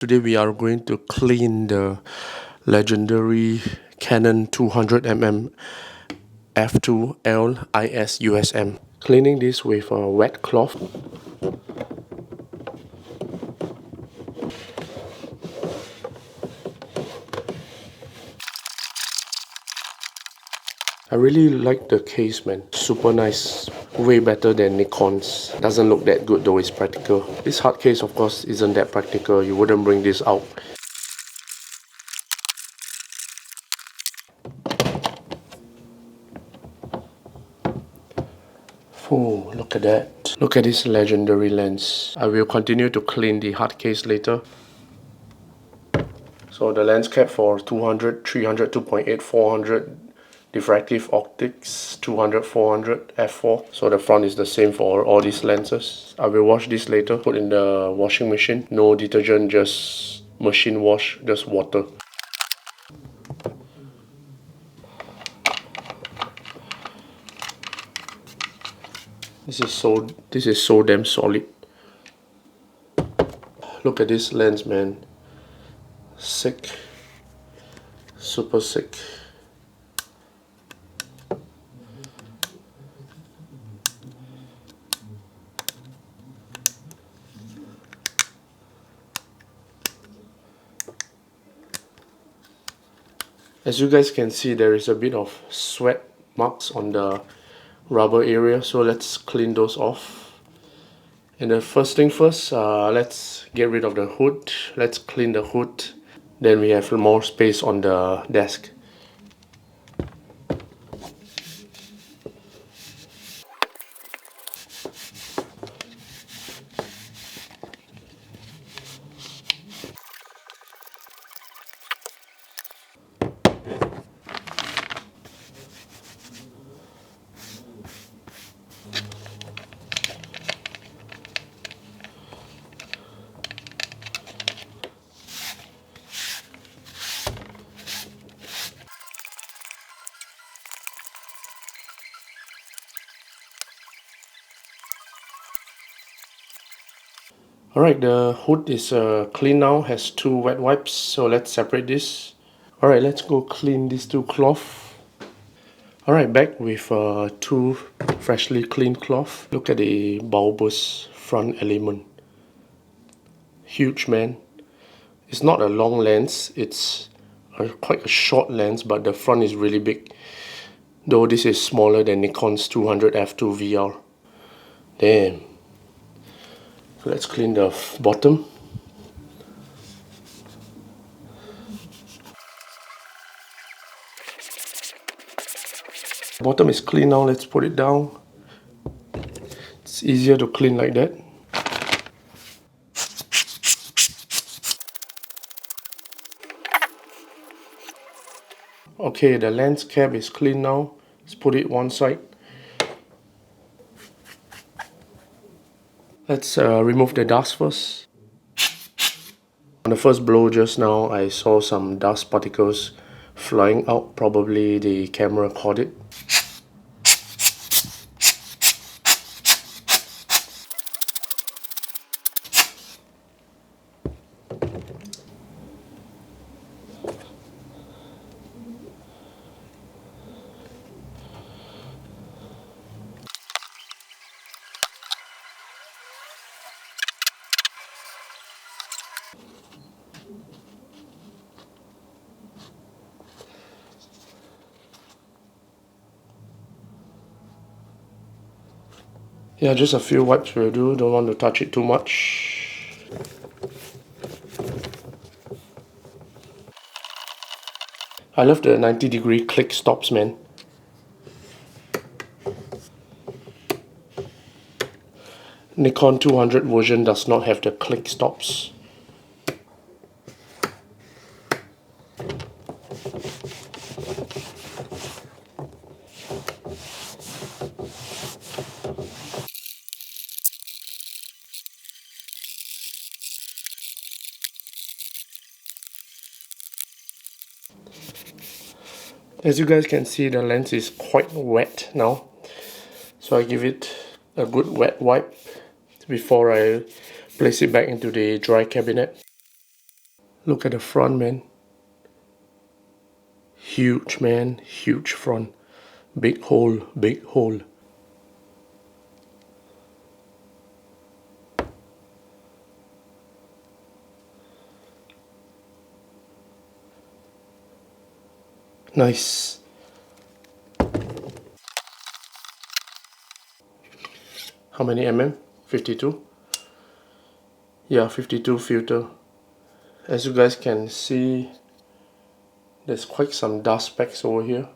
Today we are going to clean the legendary Canon 200mm f2L IS USM. Cleaning this with a wet cloth. I really like the case, man. Super nice. Way better than Nikon's. Doesn't look that good though, it's practical. This hard case of course isn't that practical. You wouldn't bring this out. Oh, look at that. Look at this legendary lens. I will continue to clean the hard case later. So the lens cap for 200, 300, 2.8, 400 diffractive optics, 200, 400, f4. So the front is the same for all these lenses. I will wash this later, put in the washing machine. No detergent, just machine wash, just water. This is so damn solid. Look at this lens, man. Sick. Super sick. As you guys can see, there is a bit of sweat marks on the rubber area, so let's clean those off. And the first thing first, let's get rid of the hood. Let's clean the hood. Then we have more space on the desk. Alright, the hood is clean now, has two wet wipes, so let's separate this. Alright, let's go clean these two cloths. Alright, back with two freshly cleaned cloth. Look at the bulbous front element. Huge, man. It's not a long lens, it's quite a short lens, but the front is really big. Though this is smaller than Nikon's 200 f2 VR. Damn. Let's clean the bottom. The bottom is clean now, let's put it down. It's easier to clean like that. Okay, the lens cap is clean now. Let's put it one side. Let's remove the dust first. On the first blow just now, I saw some dust particles flying out. Probably the camera caught it. Yeah, just a few wipes will do, don't want to touch it too much. I love the 90-degree click stops, man. Nikon 200 version does not have the click stops. As you guys can see, the lens is quite wet now, so I give it a good wet wipe before I place it back into the dry cabinet. Look at the front, man. Huge, man. Huge front. Big hole, big hole. Nice. How many mm? 52? Yeah, 52 filter. As you guys can see, there's quite some dust specks over here.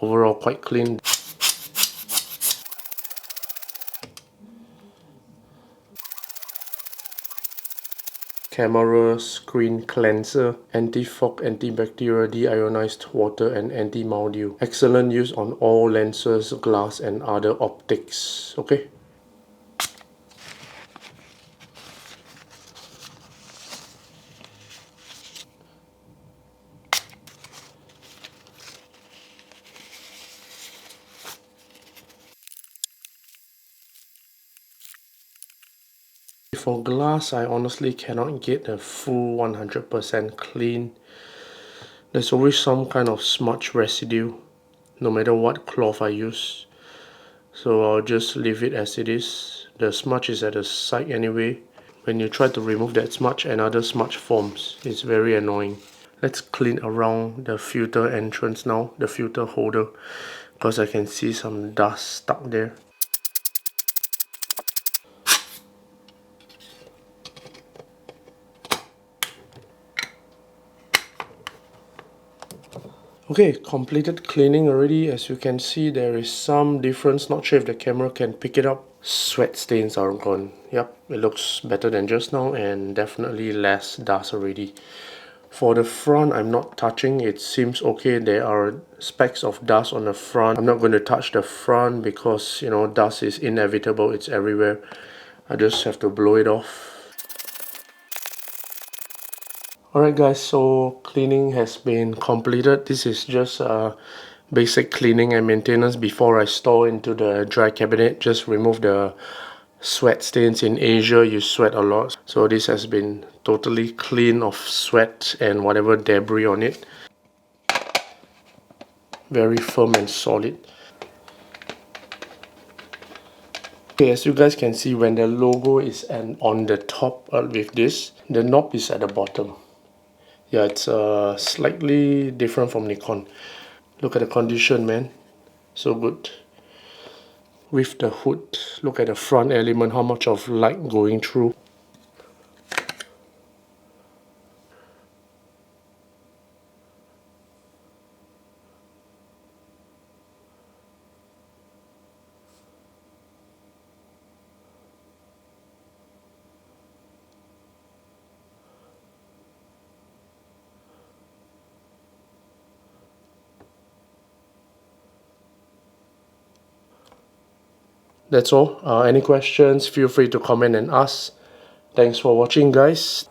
Overall quite clean. Camera screen cleanser, anti-fog, antibacterial, deionized water and anti-mildew. Excellent use on all lenses, glass and other optics. Okay. For glass, I honestly cannot get a full 100% clean. There's always some kind of smudge residue, no matter what cloth I use. So I'll just leave it as it is. The smudge is at the side anyway. When you try to remove that smudge, another smudge forms. It's very annoying. Let's clean around the filter entrance now, the filter holder, because I can see some dust stuck there. Okay, completed cleaning already. As you can see, there is some difference. Not sure if the camera can pick it up. Sweat stains are gone. Yep, it looks better than just now and definitely less dust already. For the front, I'm not touching. It seems okay. There are specks of dust on the front. I'm not going to touch the front because, you know, dust is inevitable. It's everywhere. I just have to blow it off. Alright guys, so cleaning has been completed. This is just basic cleaning and maintenance before I store into the dry cabinet. Just remove the sweat stains. In Asia you sweat a lot, so this has been totally clean of sweat and whatever debris on it. Very firm and solid. Okay, as you guys can see, when the logo is on the top with this, the knob is at the bottom. Yeah, it's slightly different from Nikon. Look at the condition, man. So good. With the hood, look at the front element, how much of light going through. That's all. Any questions, feel free to comment and ask. Thanks for watching, guys.